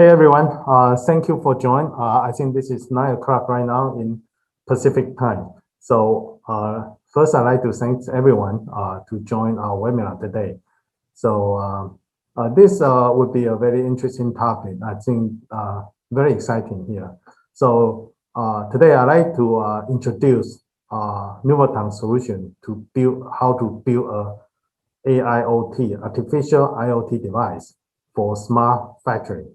Hey everyone, thank you for joining. I think this is 9 o'clock right now in Pacific time. So first I'd like to thank everyone to join our webinar today. So this would be a very interesting topic. I think very exciting here. So today I'd like to introduce Nuvoton solution to build how to build a AIoT, artificial IoT device for smart factory.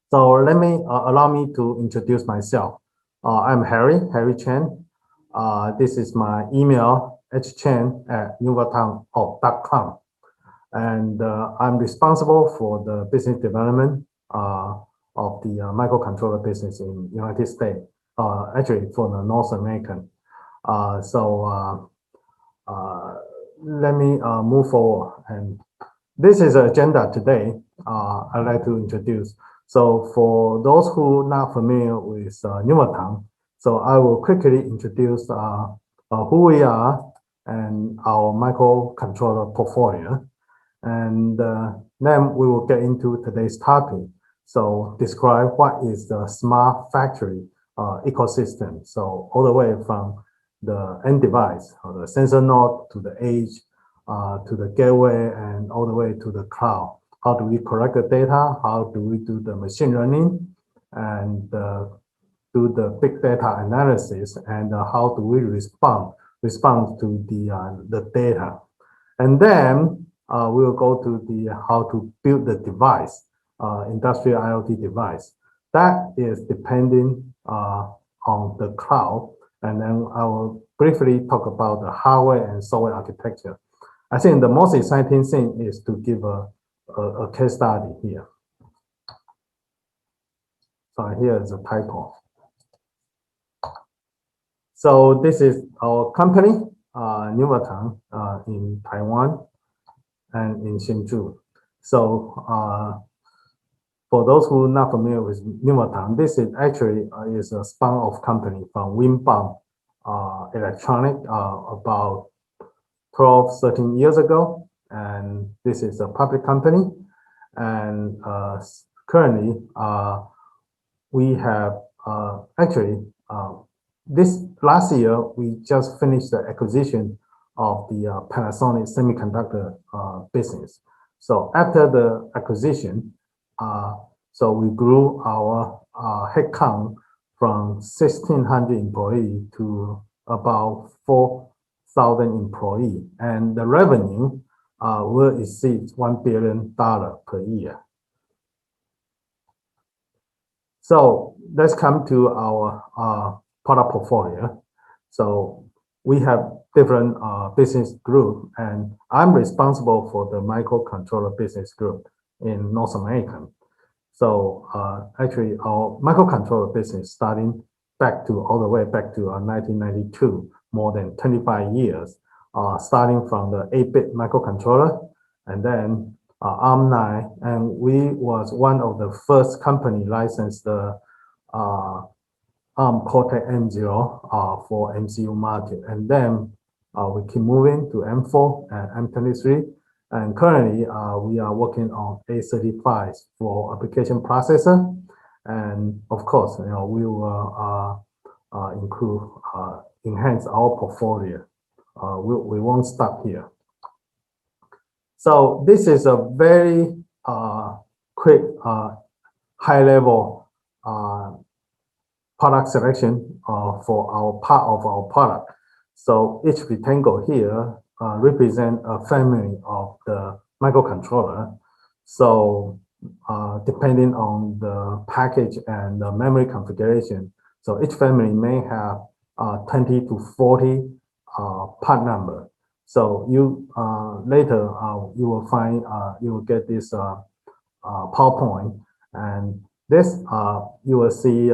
So let me allow me to introduce myself. I'm Harry Chen. This is my email, hchen@nuvoton.com. And I'm responsible for the business development of the microcontroller business in United States, actually for the North American. Let me move forward. And this is the agenda today. I'd like to introduce. So for those who are not familiar with Nuvoton, so I will quickly introduce who we are and our microcontroller portfolio. And then we will get into today's topic. So describe what is the smart factory ecosystem. So all the way from the end device, or the sensor node to the edge, to the gateway, and all the way to the cloud. How do we collect the data? How do we do the machine learning and do the big data analysis? And how do we respond to the data? And then we will go to the how to build the device, industrial IoT device. That is depending on the cloud. And then I will briefly talk about the hardware and software architecture. I think the most exciting thing is to give a case study here. So here is a typo. So this is our company, Nuvoton, in Taiwan and in Hsinchu. So for those who are not familiar with Nuvoton, this is actually is a spun-off company from Winbond Electronic about 12, 13 years ago. And this is a public company. And currently, we have this last year, we just finished the acquisition of the Panasonic semiconductor business. So after the acquisition, so we grew our headcount from 1,600 employees to about 4,000 employees, and the revenue will exceed $1 billion per year. So let's come to our product portfolio. So we have different business groups, and I'm responsible for the microcontroller business group in North America. So actually, our microcontroller business starting all the way back to 1992, more than 25 years, starting from the 8-bit microcontroller, and then ARM9, and we was one of the first company licensed the ARM Cortex-M0 for MCU market, and then we keep moving to M4 and M23, and currently we are working on A35 for application processor, and of course, we will enhance our portfolio. We won't stop here. So this is a very quick, high-level product selection for our part of our product. So each rectangle here represents a family of the microcontroller. So depending on the package and the memory configuration, so each family may have 20 to 40 part number. So you later you will find you will get this PowerPoint, and this you will see.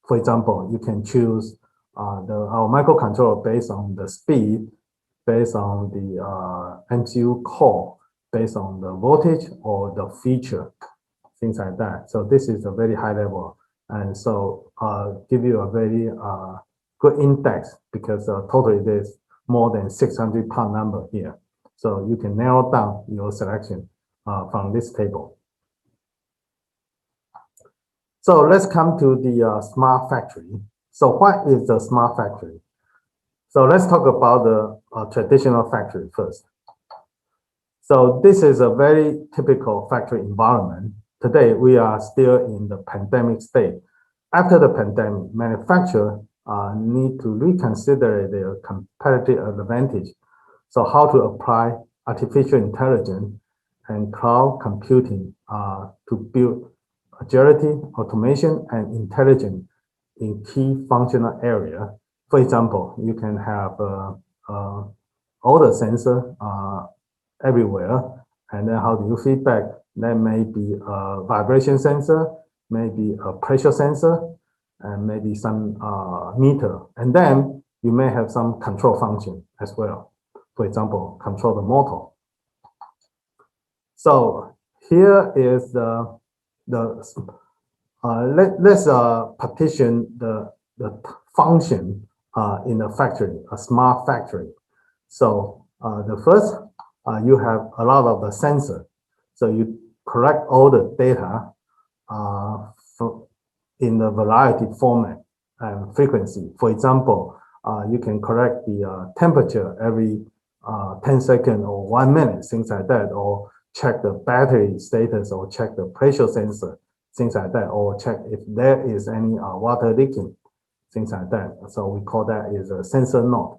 For example, you can choose our microcontroller based on the speed, based on the MCU core, based on the voltage or the feature, things like that. So this is a very high level, and so give you a very good index, because totally there's more than 600 part number here. So you can narrow down your selection from this table. So let's come to the smart factory. So what is the smart factory? So let's talk about the traditional factory first. So this is a very typical factory environment. Today, we are still in the pandemic state. After the pandemic, manufacturers need to reconsider their competitive advantage. So how to apply artificial intelligence and cloud computing to build agility, automation, and intelligence in key functional area. For example, you can have all the sensor everywhere, and then how do you feedback? That may be a vibration sensor, maybe a pressure sensor, and maybe some meter. And then you may have some control function as well. For example, control the motor. So here is let's partition the function in a factory, a smart factory. So the first, you have a lot of the sensor. So you collect all the data in the variety format and frequency. For example, you can correct the temperature every 10 seconds or 1 minute, things like that, or check the battery status, or check the pressure sensor, things like that, or check if there is any water leaking, things like that. So we call that is a sensor node.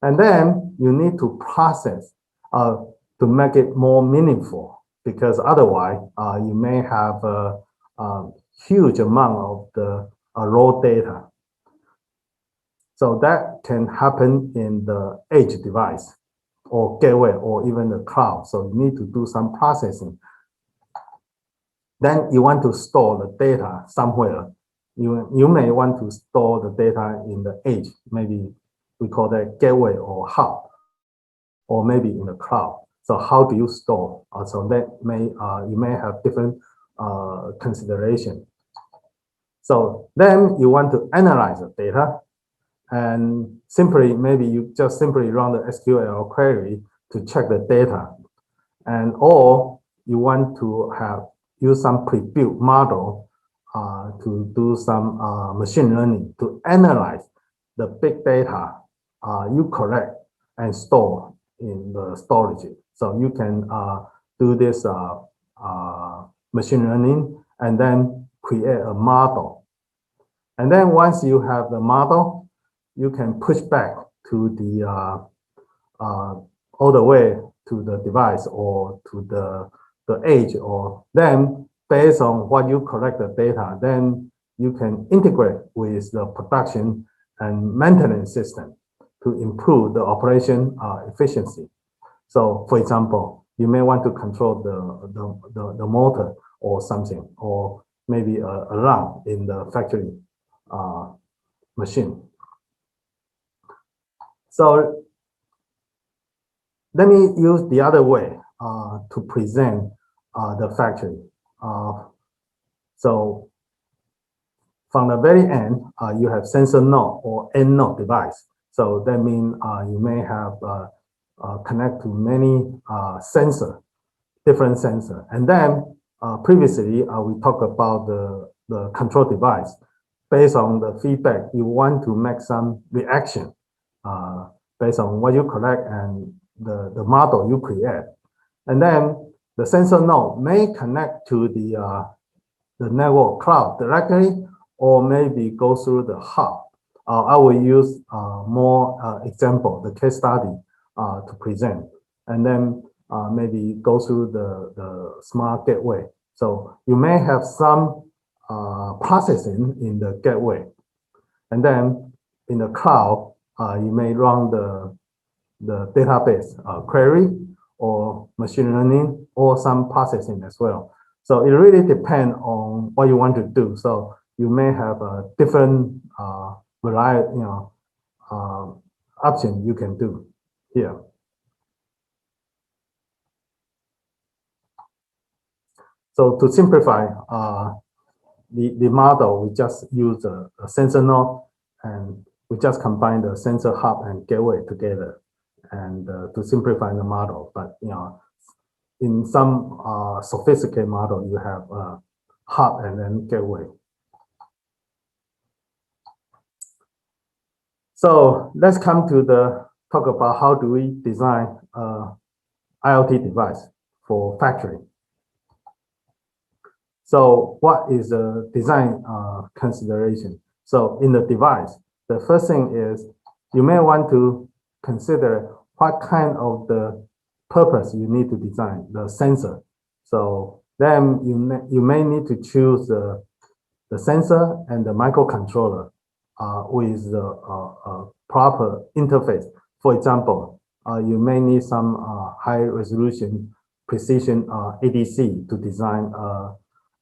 And then you need to process to make it more meaningful, because otherwise you may have a huge amount of the raw data. So that can happen in the edge device or gateway or even the cloud. So you need to do some processing. Then you want to store the data somewhere. You may want to store the data in the edge. Maybe we call that gateway or hub, or maybe in the cloud. So how do you store? So that you may have different consideration. So then you want to analyze the data, and maybe you just simply run the SQL query to check the data, or you want to use some pre-built model to do some machine learning to analyze the big data you collect and store in the storage. So you can do this machine learning and then create a model. And then once you have the model, you can push back to the all the way to the device or to the edge, or then based on what you collect the data, then you can integrate with the production and maintenance system to improve the operation efficiency. So for example, you may want to control the motor or something, or maybe a alarm in the factory machine. So let me use the other way to present the factory. So from the very end, you have sensor node or end node device. So that means you may have connect to many different sensor. And then previously we talked about the control device. Based on the feedback, you want to make some reaction based on what you collect and the model you create. And then the sensor node may connect to the network cloud directly, or maybe go through the hub. I will use more example, the case study to present, and then maybe go through the smart gateway. So you may have some processing in the gateway, and then in the cloud, you may run the database query or machine learning or some processing as well. So it really depends on what you want to do. So you may have a different variety, option you can do here. So to simplify the model, we just use a sensor node, and we just combine the sensor hub and gateway together, and to simplify the model. But in some sophisticated model, you have hub and then gateway. So let's come to the talk about how do we design IoT device for factory. So what is the design consideration? So in the device, the first thing is you may want to consider what kind of the purpose you need to design the sensor. So then you may need to choose the sensor and the microcontroller with the proper interface. For example, you may need some high resolution precision ADC to design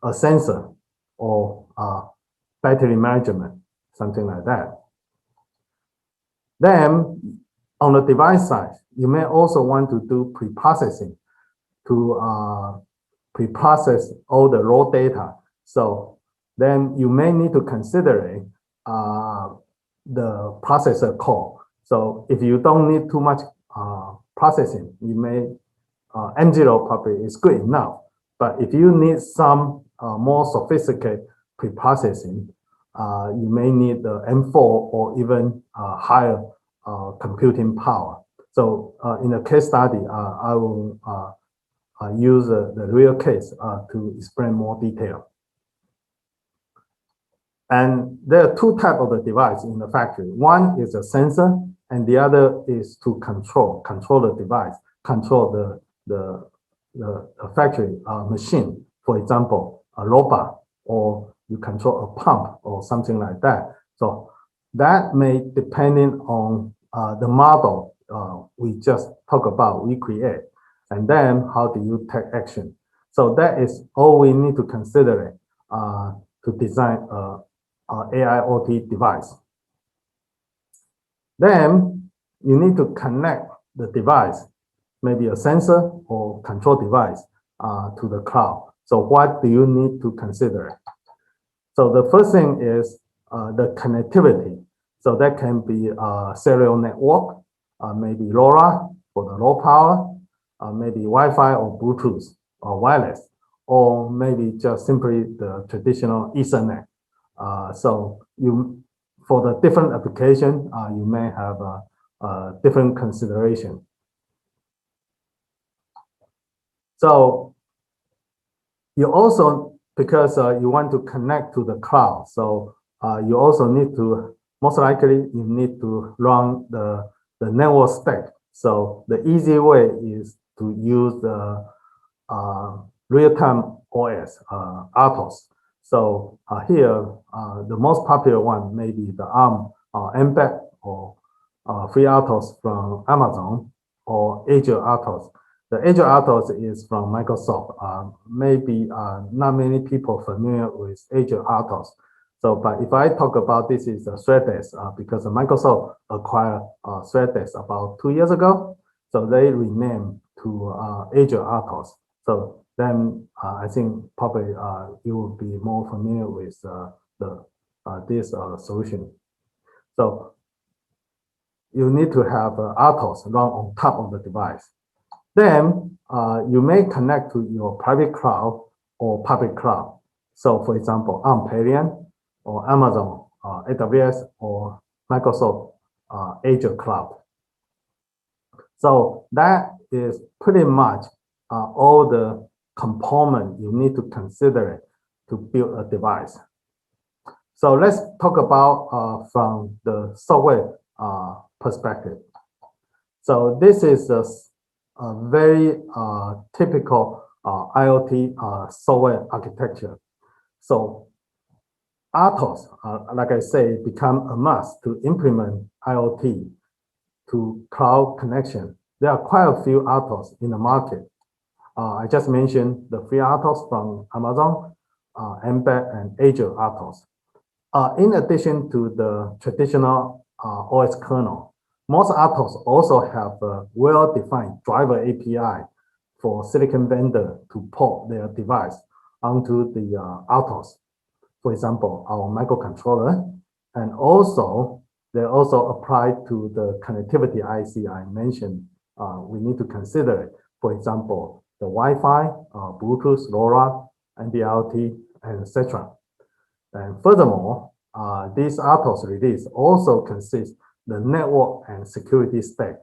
a sensor or battery management, something like that. Then on the device side, you may also want to do pre-processing to pre-process all the raw data. So then you may need to consider the processor core. So if you don't need too much processing, you may M0 probably is good enough. But if you need some more sophisticated pre-processing, you may need the M4 or even higher computing power. So in a case study, I will use the real case to explain more detail. And there are two types of the device in the factory. One is a sensor, and the other is to control the device, control the factory machine. For example, a robot, or you control a pump or something like that. So that may depending on the model we just talk about, we create, and then how do you take action? So that is all we need to consider to design AIoT device. Then you need to connect the device, maybe a sensor or control device to the cloud. So what do you need to consider? So the first thing is the connectivity. So that can be a serial network, maybe LoRa for the low power, maybe Wi-Fi or Bluetooth or wireless, or maybe just simply the traditional Ethernet. So for the different application, you may have a different consideration. So you also, because you want to connect to the cloud, so you also need to, most likely you need to run the network stack. So the easy way is to use the real-time OS, RTOS. So here, the most popular one may be the ARM embed or FreeRTOS from Amazon, or Azure RTOS. The Azure RTOS is from Microsoft. Maybe not many people familiar with Azure RTOS. So, but if I talk about this is ThreadDesk, because Microsoft acquired ThreadDesk about 2 years ago. So they renamed to Azure RTOS. So then I think probably you will be more familiar with this solution. So you need to have RTOS run on top of the device. Then you may connect to your private cloud or public cloud. So for example, Amperian or Amazon AWS or Microsoft Azure Cloud. So that is pretty much all the components you need to consider to build a device. So let's talk about from the software perspective. So this is a very typical IoT software architecture. So RTOS, like I say, become a must to implement IoT to cloud connection. There are quite a few RTOS in the market. I just mentioned the FreeRTOS from Amazon, Embed, and Azure RTOS. In addition to the traditional OS kernel, most RTOS also have a well-defined driver API for silicon vendor to port their device onto the RTOS. For example, our microcontroller, and also they also apply to the connectivity IC I mentioned. We need to consider, for example, the Wi-Fi, Bluetooth, LoRa, NB-IoT, and etc. And furthermore, this RTOS release also consists the network and security stack,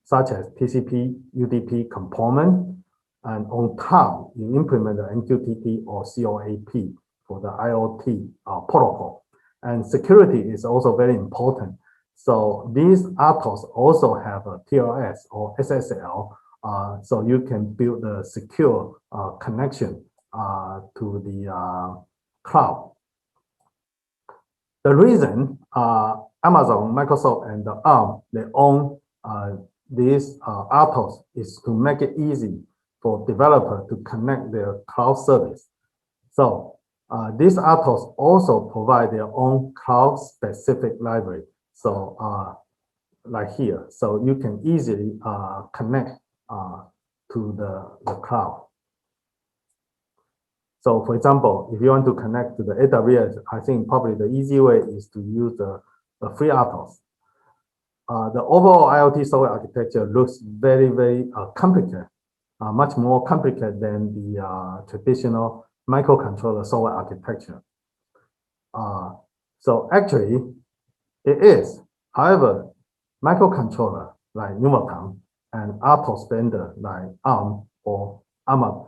such as TCP, UDP component, and on top, you implement the MQTT or COAP for the IoT protocol. And security is also very important. So these RTOS also have a TLS or SSL, so you can build a secure connection to the cloud. The reason Amazon, Microsoft, and the ARM, they own these RTOS is to make it easy for developers to connect their cloud service. So these RTOS also provide their own cloud-specific library. So like here, so you can easily connect to the cloud. So for example, if you want to connect to the AWS, I think probably the easy way is to use the free RTOS. The overall IoT software architecture looks very, very complicated, much more complicated than the traditional microcontroller software architecture. So actually, it is. However, microcontroller like Nuvoton and RTOS vendor like ARM or Amazon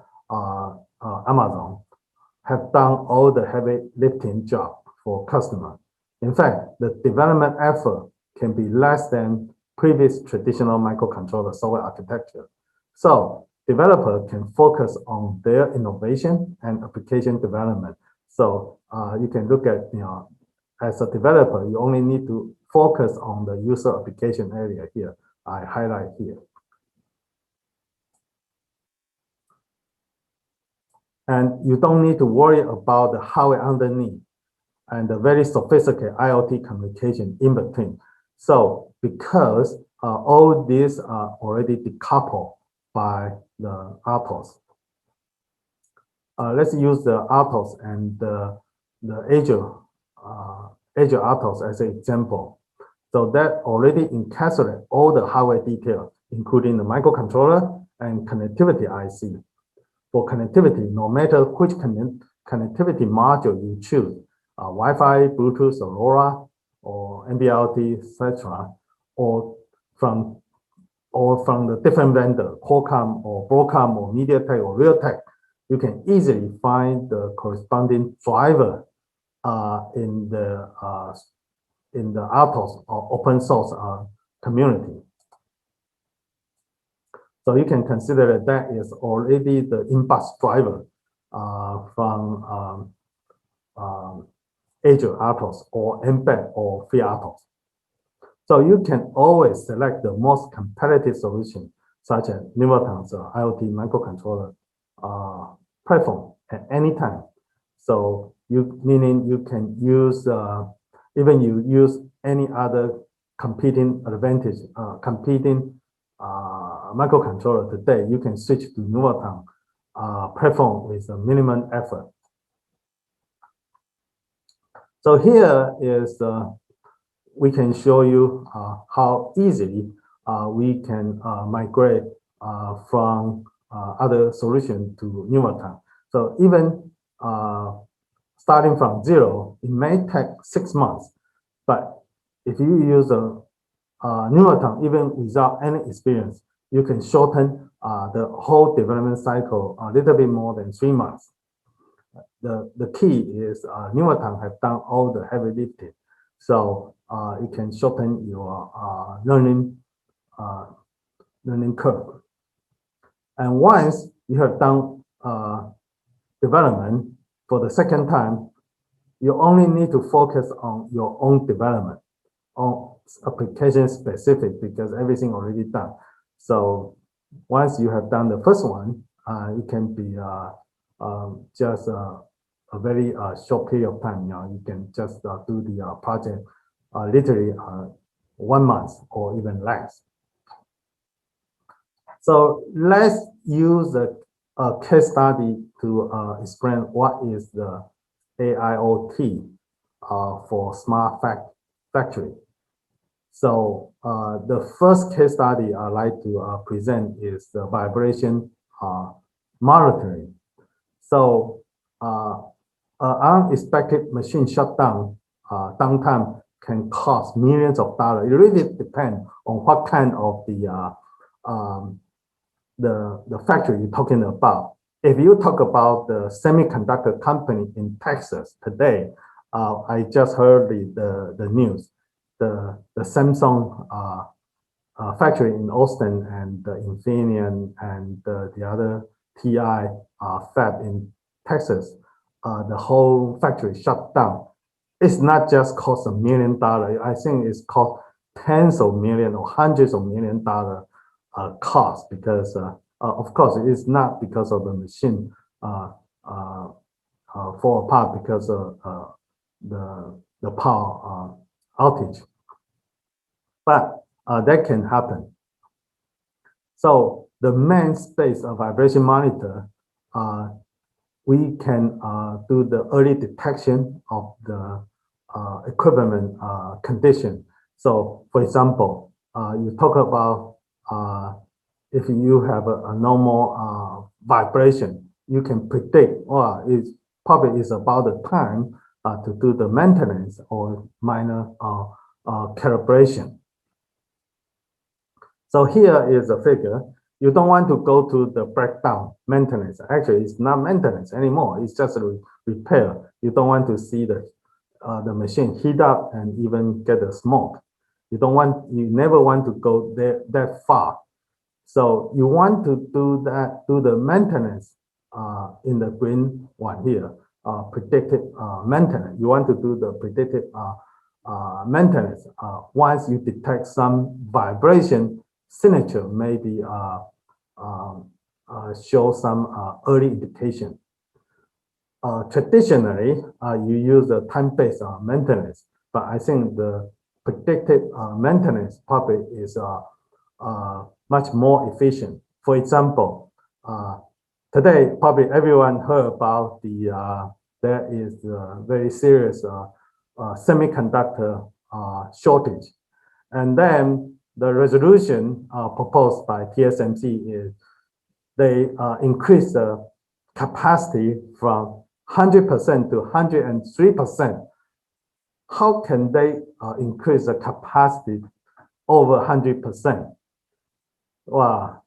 have done all the heavy lifting job for customers. In fact, the development effort can be less than previous traditional microcontroller software architecture. So developers can focus on their innovation and application development. So you can look at, as a developer, you only need to focus on the user application area here. I highlight here. And you don't need to worry about the hardware underneath and the very sophisticated IoT communication in between. So because all these are already decoupled by the RTOS. Let's use the RTOS and the Azure RTOS as an example. So that already encapsulates all the hardware details, including the microcontroller and connectivity IC. For connectivity, no matter which connectivity module you choose, Wi-Fi, Bluetooth, or LoRa, or NB-IoT, etc., or from the different vendor, Qualcomm or Broadcom or MediaTek or Realtek, you can easily find the corresponding driver in the RTOS or open source community. So you can consider that is already the inbox driver from Azure RTOS or embed or free RTOS. So you can always select the most competitive solution, such as Nuvoton's IoT microcontroller platform at any time. So meaning you can use even you use any other competing advantage, competing microcontroller today, you can switch to Nuvoton platform with a minimum effort. So here is we can show you how easily we can migrate from other solution to Nuvoton. So even starting from zero, it may take 6 months, but if you use a Nuvoton, even without any experience, you can shorten the whole development cycle a little bit more than 3 months. The key is Nuvoton have done all the heavy lifting, so it can shorten your learning curve. And once you have done development for the second time, you only need to focus on your own development, on application specific, because everything already done. So once you have done the first one, it can be just a very short period of time. You can just do the project literally 1 month or even less. So let's use a case study to explain what is the AIoT for smart factory. So the first case study I'd like to present is the vibration monitoring. So unexpected machine shutdown, downtime can cost millions of dollars. It really depends on what kind of the factory you're talking about. If you talk about the semiconductor company in Texas today, I just heard the news. The Samsung factory in Austin and Infineon and the other TI fab in Texas, the whole factory shut down. It's not just cost $1 million. I think it's cost tens of millions or hundreds of $millions cost because, of course, it's not because of the machine fall apart because of the power outage. But that can happen. So the main space of vibration monitor, we can do the early detection of the equipment condition. So for example, you talk about if you have a normal vibration, you can predict, well, it probably is about the time to do the maintenance or minor calibration. So here is a figure. You don't want to go to the breakdown maintenance. Actually, it's not maintenance anymore. It's just a repair. You don't want to see the machine heat up and even get the smoke. You never want to go there that far. So you want to do the maintenance in the green one here, predictive maintenance. You want to do the predictive maintenance. Once you detect some vibration signature, maybe show some early indication. Traditionally, you use the time-based maintenance, but I think the predictive maintenance probably is much more efficient. For example, today probably everyone heard about there is a very serious semiconductor shortage, and then the resolution proposed by TSMC is they increase the capacity from 100% to 103%. How can they increase the capacity over 100%? Well,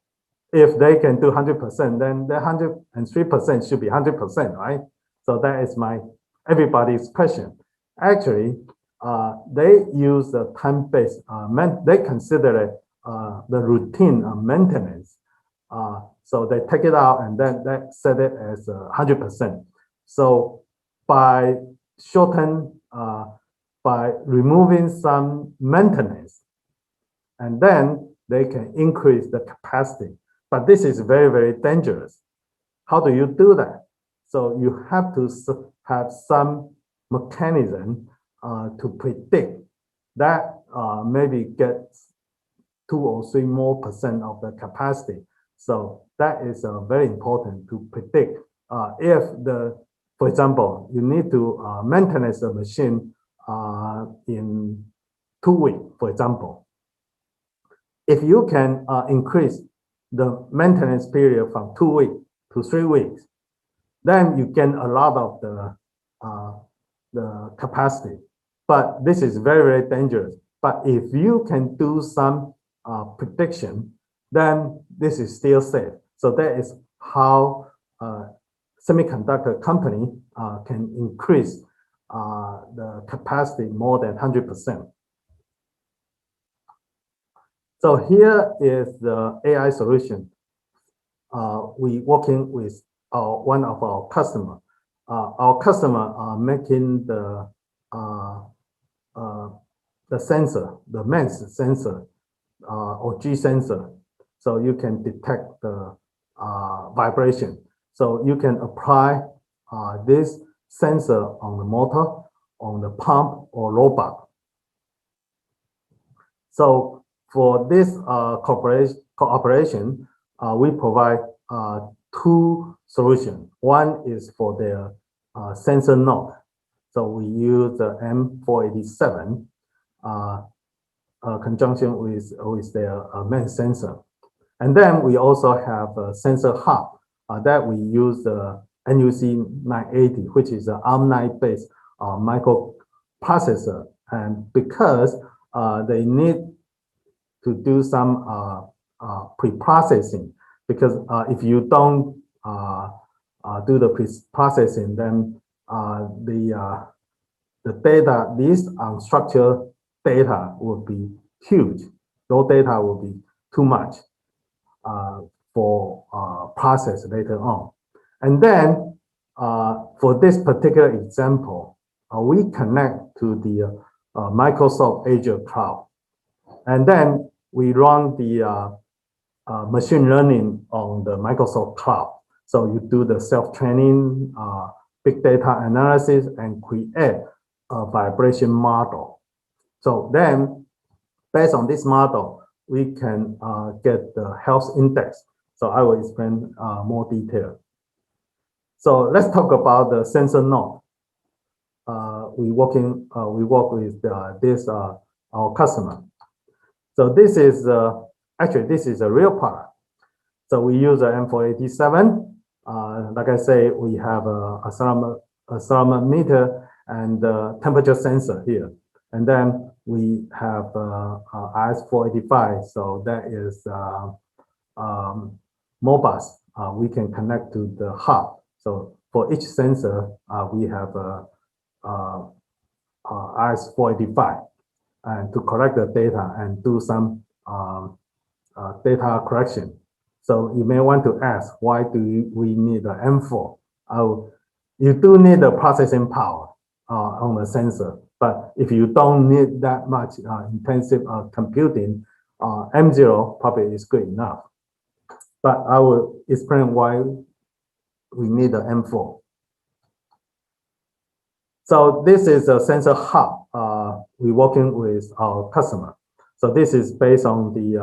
if they can do 100%, then the 103% should be 100%, right? So that is everybody's question. Actually, they use the time-based, they consider it the routine maintenance. So they take it out and then they set it as 100%. So by removing some maintenance, and then they can increase the capacity. But this is very, very dangerous. How do you do that? So you have to have some mechanism to predict that maybe gets 2 or 3 more % of the capacity. So that is very important to predict. For example, you need to maintenance a machine in 2 weeks, for example. If you can increase the maintenance period from 2 weeks to 3 weeks, then you gain a lot of the capacity. But this is very, very dangerous. But if you can do some prediction, then this is still safe. So that is how semiconductor company can increase the capacity more than 100%. So here is the AI solution. We working with one of our customer. Our customer are making the sensor, the MEMS sensor or G sensor, so you can detect the vibration. So you can apply this sensor on the motor, on the pump or robot. So for this cooperation, we provide 2 solutions. One is for their sensor node. So we use the M487 conjunction with their main sensor. And then we also have a sensor hub that we use the NUC 980, which is an ARM9-based microprocessor. And because they need to do some pre-processing, because if you don't do the pre-processing, then the data, this unstructured data will be huge. Raw data will be too much for process later on. And then for this particular example, we connect to the Microsoft Azure cloud. And then we run the machine learning on the Microsoft cloud. So you do the self-training, big data analysis, and create a vibration model. So then, based on this model, we can get the health index. So I will explain more detail. So let's talk about the sensor node. We work with this our customer. So this is actually this is a real product. So we use a M487. Like I say, we have a accelerometer and temperature sensor here. And then we have IS485. So that is Modbus. We can connect to the hub. So for each sensor, we have IS485 and to correct the data and do some data correction. So you may want to ask, why do we need the M4? You do need the processing power on the sensor, but if you don't need that much intensive computing, M0 probably is good enough. But I will explain why we need the M4. So this is a sensor hub. We're working with our customer. So this is based on the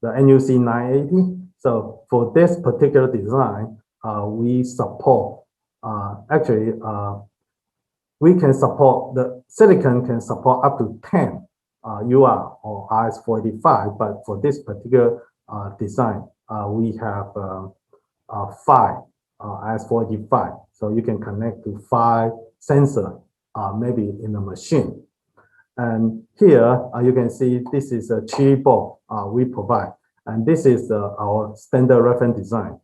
NUC 980. So for this particular design, we support, actually, we can support, the silicon can support up to 10 UR or IS485, but for this particular design, we have 5 IS485. So you can connect to 5 sensor, maybe in a machine. And here you can see this is a chip board we provide. And this is our standard reference design.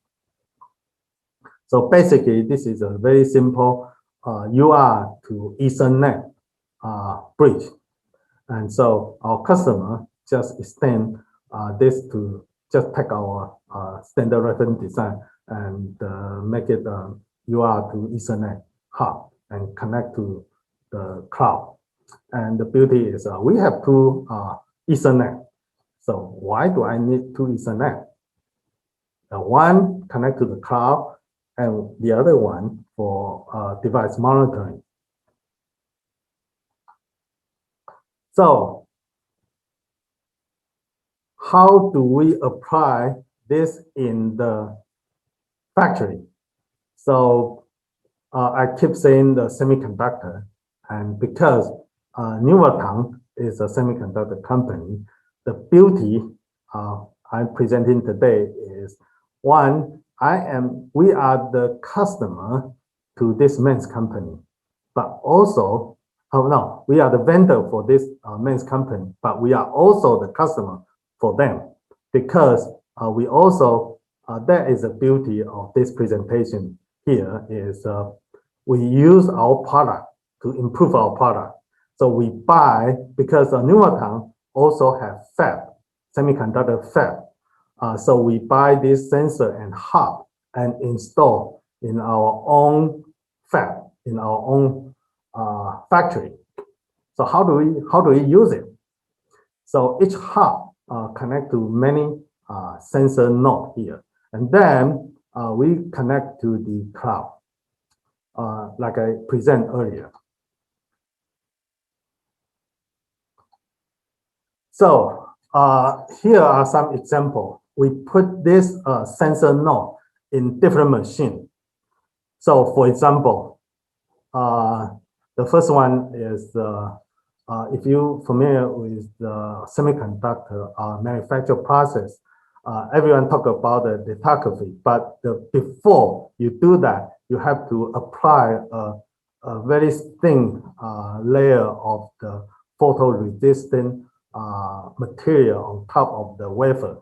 So basically, this is a very simple UR to Ethernet bridge. And so our customer just extend this to just take our standard reference design and make it UR to Ethernet hub and connect to the cloud. And the beauty is we have 2 Ethernet. So why do I need 2 Ethernet? One connect to the cloud and the other one for device monitoring. So how do we apply this in the factory? So I keep saying the semiconductor, and because Nuvoton is a semiconductor company, the beauty I'm presenting today is, one, we are the customer to this men's company, but also, we are the vendor for this men's company, but we are also the customer for them, because we also, that is the beauty of this presentation here is we use our product to improve our product. So we buy, because Nuvoton also have fab, semiconductor fab. So we buy this sensor and hub and install in our own fab, in our own factory. So how do we use it? So each hub connect to many sensor node here, and then we connect to the cloud, like I presented earlier. So here are some examples. We put this sensor node in different machines. So for example, the first one is if you're familiar with the semiconductor manufacture process, everyone talk about the lithography, but before you do that, you have to apply a very thin layer of the photoresistant material on top of the wafer.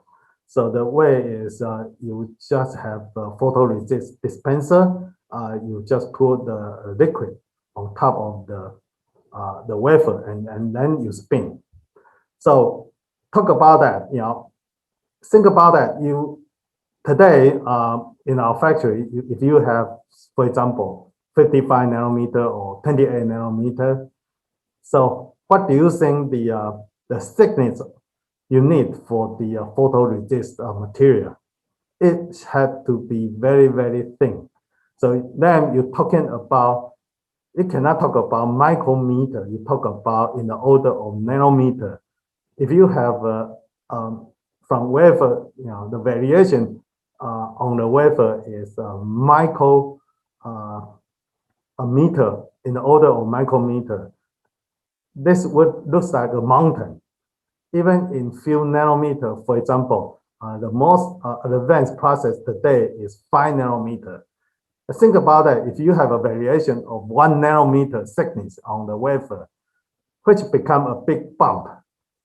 So the way is you just have a photoresist dispenser. You just put the liquid on top of the wafer, and then you spin. So talk about that. Think about that. Today in our factory, if you have, for example, 55 nanometer or 28 nanometer, so what do you think the thickness you need for the photoresist material? It had to be very, very thin. So then you're talking about, you cannot talk about micrometer, you talk about in the order of nanometer. If you have from wafer, the variation on the wafer is micro a meter, in the order of micrometer. This would looks like a mountain. Even in few nanometer, for example, the most advanced process today is 5 nanometer. Think about that. If you have a variation of 1 nanometer thickness on the wafer, which become a big bump.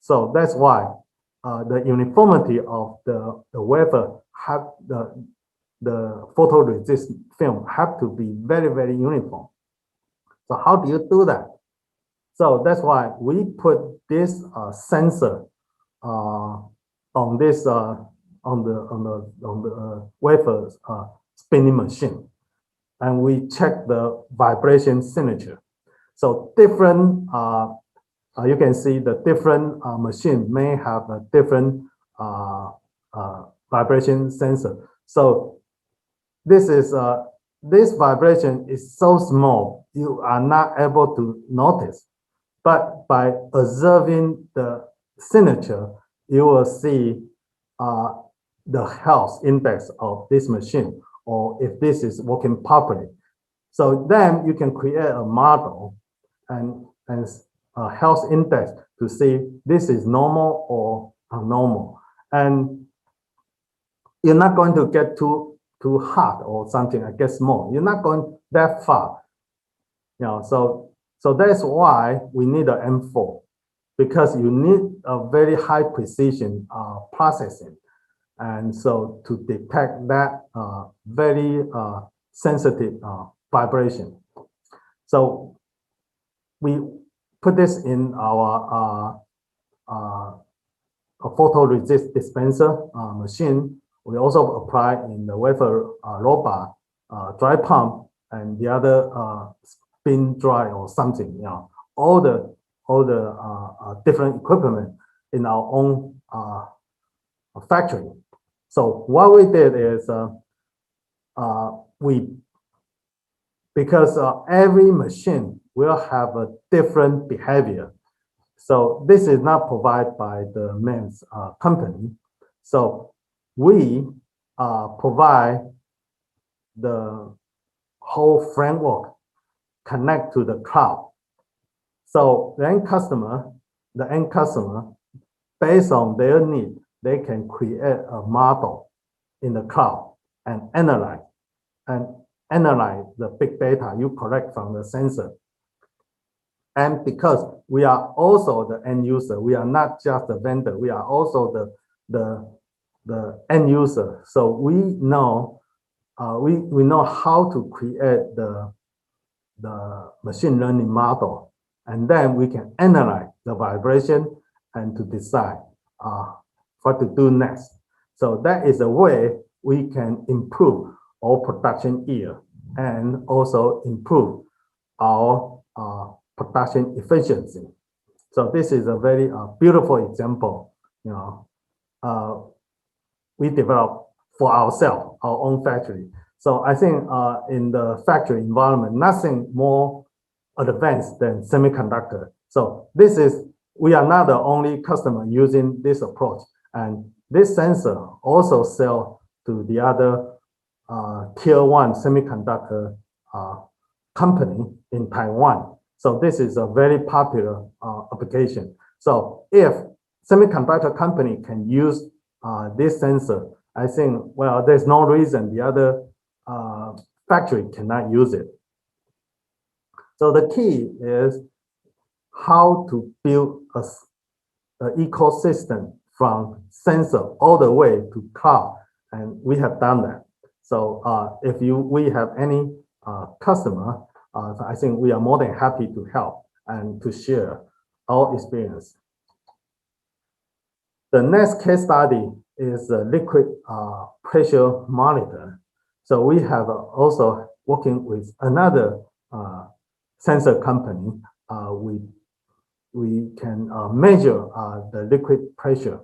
So that's why the uniformity of the wafer have the photoresist film have to be very, very uniform. So how do you do that? So that's why we put this sensor on this on the wafer spinning machine, and we check the vibration signature. So different you can see the different machine may have a different vibration sensor. So this vibration is so small you are not able to notice, but by observing the signature, you will see the health index of this machine, or if this is working properly. So then you can create a model and a health index to see this is normal or abnormal. And you're not going to get too hot or something, I guess more. You're not going that far. So that's why we need an M4, because you need a very high precision processing. And so to detect that very sensitive vibration. So we put this in our photoresist dispenser machine. We also apply in the wafer robot dry pump and the other spin dry or something. All the different equipment in our own factory. So what we did is because every machine will have a different behavior. So this is not provided by the MEMS company. So we provide the whole framework, connect to the cloud. So the end customer, based on their need, they can create a model in the cloud and analyze the big data you collect from the sensor. And because we are also the end user, we are not just the vendor, we are also the end user. So we know we know how to create the machine learning model, and then we can analyze the vibration and to decide what to do next. So that is a way we can improve our production yield and also improve our production efficiency. So this is a very beautiful example. We developed for ourselves, our own factory. So I think in the factory environment, nothing more advanced than semiconductor. So we are not the only customer using this approach. And this sensor also sell to the other tier 1 semiconductor company in Taiwan. So this is a very popular application. So if semiconductor company can use this sensor, I think, well, there's no reason the other factory cannot use it. So the key is how to build an ecosystem from sensor all the way to cloud, and we have done that. So if we have any customer, I think we are more than happy to help and to share our experience. The next case study is the liquid pressure monitor. So we have also working with another sensor company. We can measure the liquid pressure.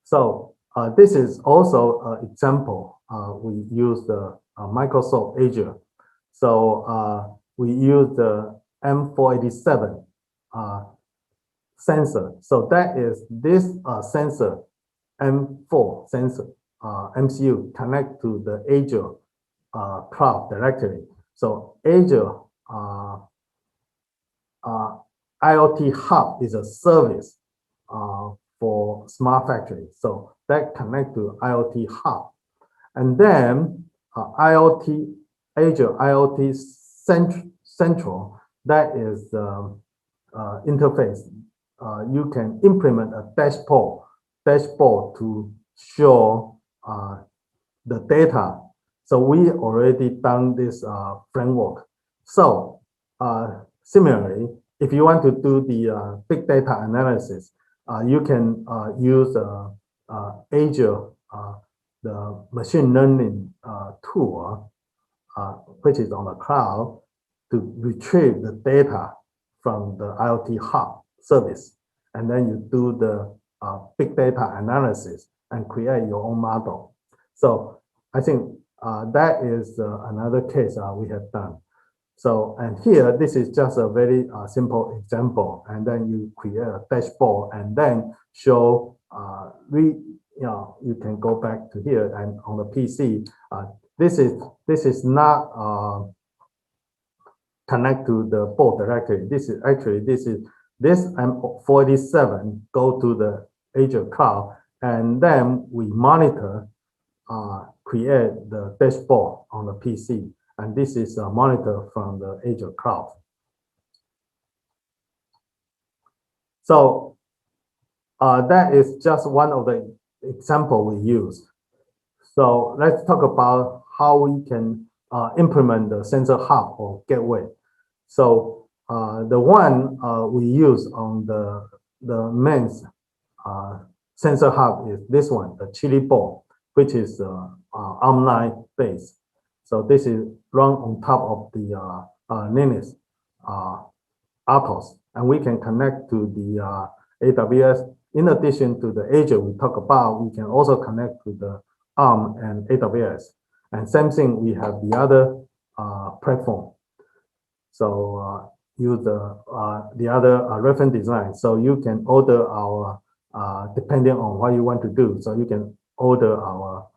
So this is also an example. We use the Microsoft Azure. So we use the M487 sensor. So that is this sensor, M4 sensor, MCU connect to the Azure cloud directly. So Azure IoT Hub is a service for smart factory. So that connect to IoT Hub. And then IoT, Azure IoT Central, that is the interface. You can implement a dashboard to show the data. So we already done this framework. So similarly, if you want to do the big data analysis, you can use Azure, the machine learning tool, which is on the cloud, to retrieve the data from the IoT Hub service. And then you do the big data analysis and create your own model. So I think that is another case we have done. So, and here, this is just a very simple example. And then you create a dashboard and then show, you can go back to here and on the PC. This is not connect to the board directly. This M487 go to the Azure cloud, and then we monitor, create the dashboard on the PC. And this is a monitor from the Azure cloud. So that is just one of the example we use. So let's talk about how we can implement the sensor hub or gateway. So the one we use on the main sensor hub is this one, the Chili board, which is ARM9 based. So this is run on top of the Linux RTOS, and we can connect to the AWS. In addition to the Azure we talk about, we can also connect to the ARM and AWS. And same thing, we have the other platform. So use the other reference design. So you can order our, depending on what you want to do. So you can order our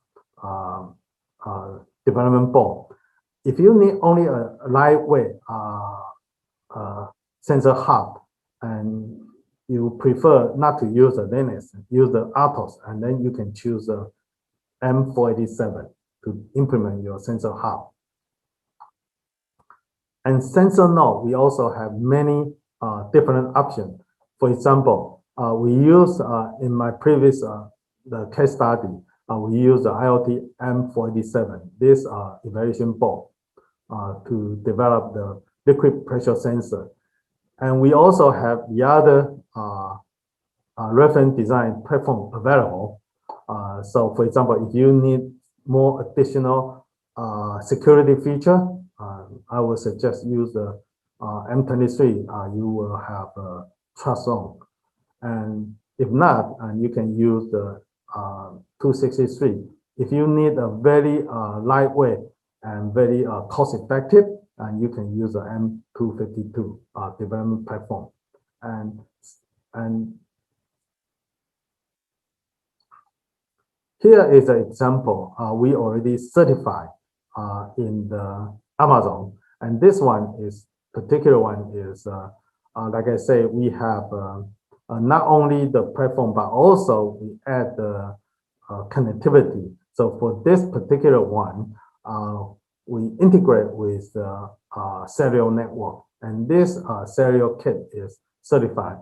development board. If you need only a lightweight sensor hub, and you prefer not to use the Linux, use the RTOS, and then you can choose the M487 to implement your sensor hub. And sensor node, we also have many different options. For example, we use in my previous the case study, we use the IoT M487, this evaluation board, to develop the liquid pressure sensor. And we also have the other reference design platform available. So for example, if you need more additional security feature, I would suggest use the M23. You will have a trust zone. And if not, you can use the 263. If you need a very lightweight and very cost effective, and you can use the M252 development platform. And here is an example. We already certified in the Amazon, and this one is particular one is like I say, we have not only the platform, but also we add the connectivity. So for this particular one, we integrate with the serial network, and this serial kit is certified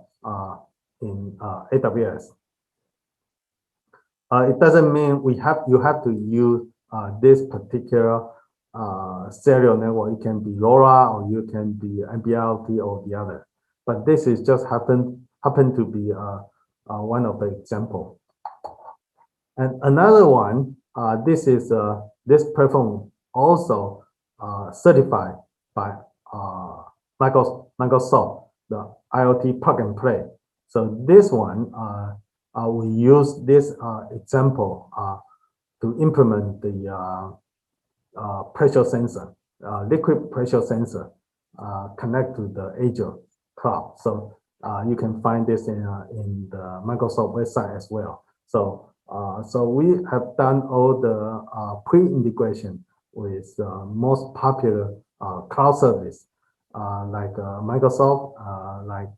in AWS. It doesn't mean you have to use this particular serial network. It can be LoRa, or you can be IIoT or the other. But this is just happen to be one of the example. And another one, this is this platform also certified by Microsoft, the IoT plug and play. So this one, we use this example to implement the pressure sensor, liquid pressure sensor, connect to the Azure cloud. So you can find this in the Microsoft website as well. So so we have done all the pre-integration with most popular cloud service like Microsoft, like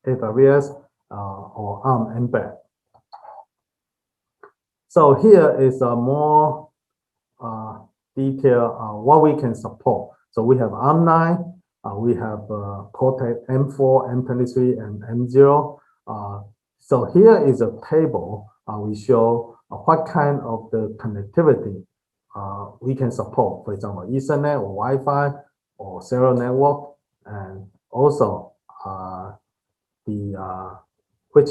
AWS, or ARM embed. So here is a more detail what we can support. So we have ARM9, we have Cortex M4, M23, and M0. So here is a table. We show what kind of the connectivity we can support. For example, Ethernet or Wi-Fi or serial network, and also the which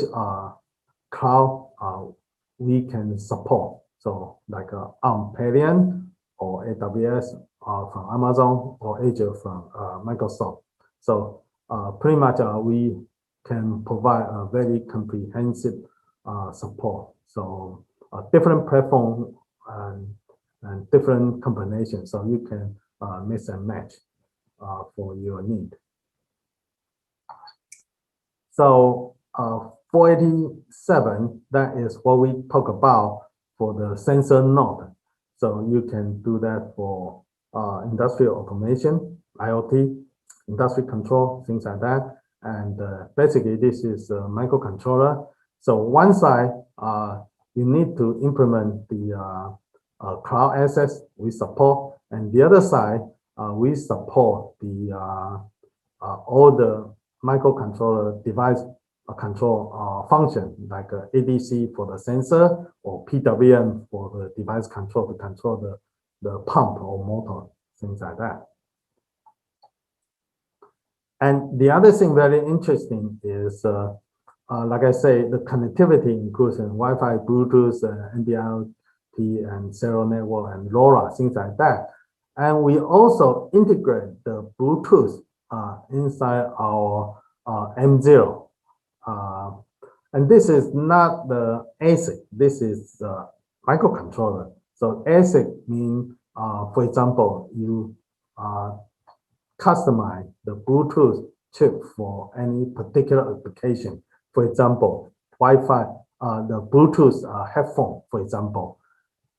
cloud we can support. So like ARM Palladium or AWS from Amazon, or Azure from Microsoft. So pretty much we can provide a very comprehensive support. So different platform and different combinations, so you can mix and match for your need. So 487, that is what we talk about for the sensor node. So you can do that for industrial automation, IoT, industry control, things like that. And basically, this is a microcontroller. So one side, you need to implement the cloud access we support, and the other side, we support the all the microcontroller device control function, like ADC for the sensor, or PWM for the device control to control the pump or motor, things like that. And the other thing very interesting is, like I say, the connectivity includes Wi-Fi, Bluetooth, NB-IoT, and serial network, and LoRa, things like that. And we also integrate the Bluetooth inside our M0. And this is not the ASIC, this is the microcontroller. So ASIC means, for example, you customize the Bluetooth chip for any particular application. For example, Wi-Fi, the Bluetooth headphone, for example.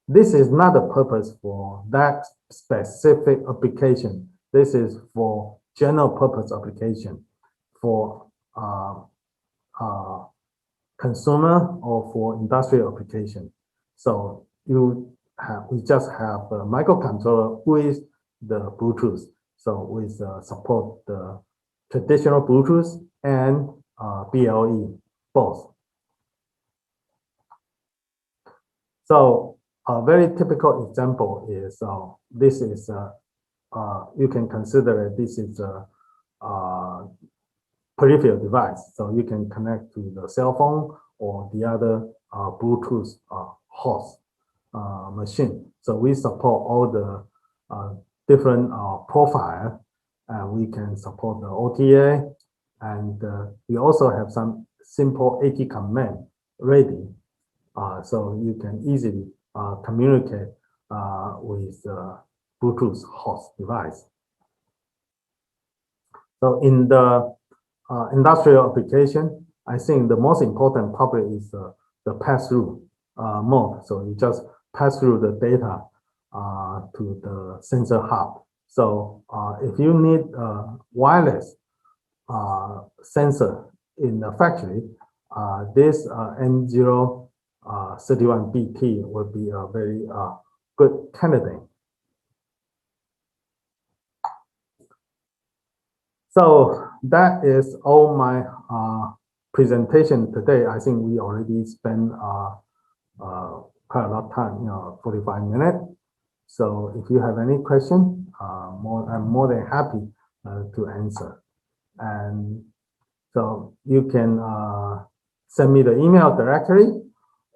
This is not the purpose for that specific application. This is for general purpose application, for consumer or for industrial application. So we just have a microcontroller with the Bluetooth. So we support the traditional Bluetooth and BLE both. So a very typical example is this is you can consider this is a peripheral device. So you can connect to the cell phone or the other Bluetooth host machine. So we support all the different profile, and we can support the OTA, and we also have some simple AT command ready, so you can easily communicate with Bluetooth host device. So in the industrial application, I think the most important probably is the pass-through mode. So you just pass through the data to the sensor hub. So if you need wireless sensor in the factory, this N031BT would be a very good candidate. So that is all my presentation today. I think we already spent quite a lot of time, 45 minutes. So if you have any question, I'm more than happy to answer. And so you can send me the email directly,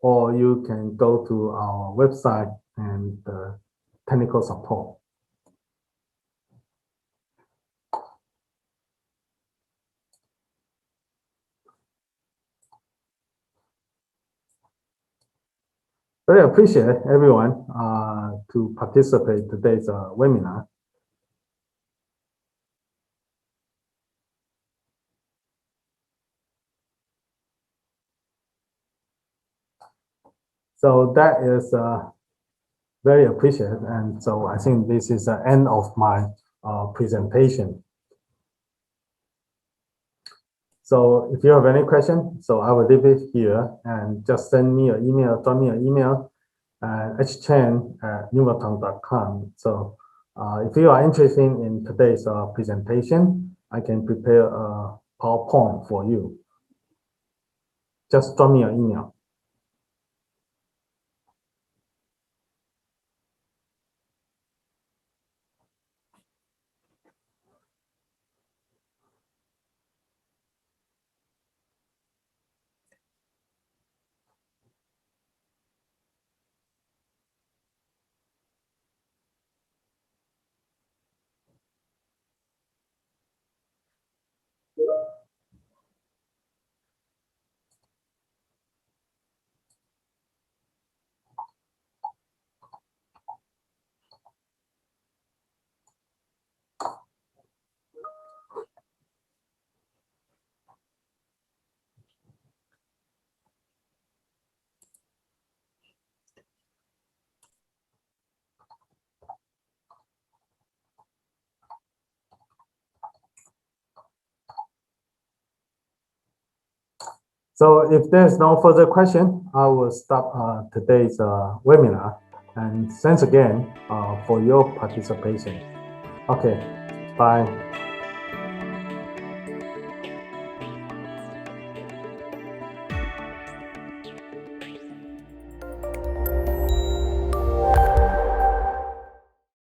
or you can go to our website and technical support. Very appreciate everyone to participate today's webinar. So that is very appreciated, and so I think this is the end of my presentation. So if you have any question, so I will leave it here and just send me an email, drop me an email at hchen@nuvoton.com. So if you are interested in today's presentation, I can prepare a PowerPoint for you. Just drop me an email. So if there's no further question, I will stop today's webinar. And thanks again for your participation. Okay, bye.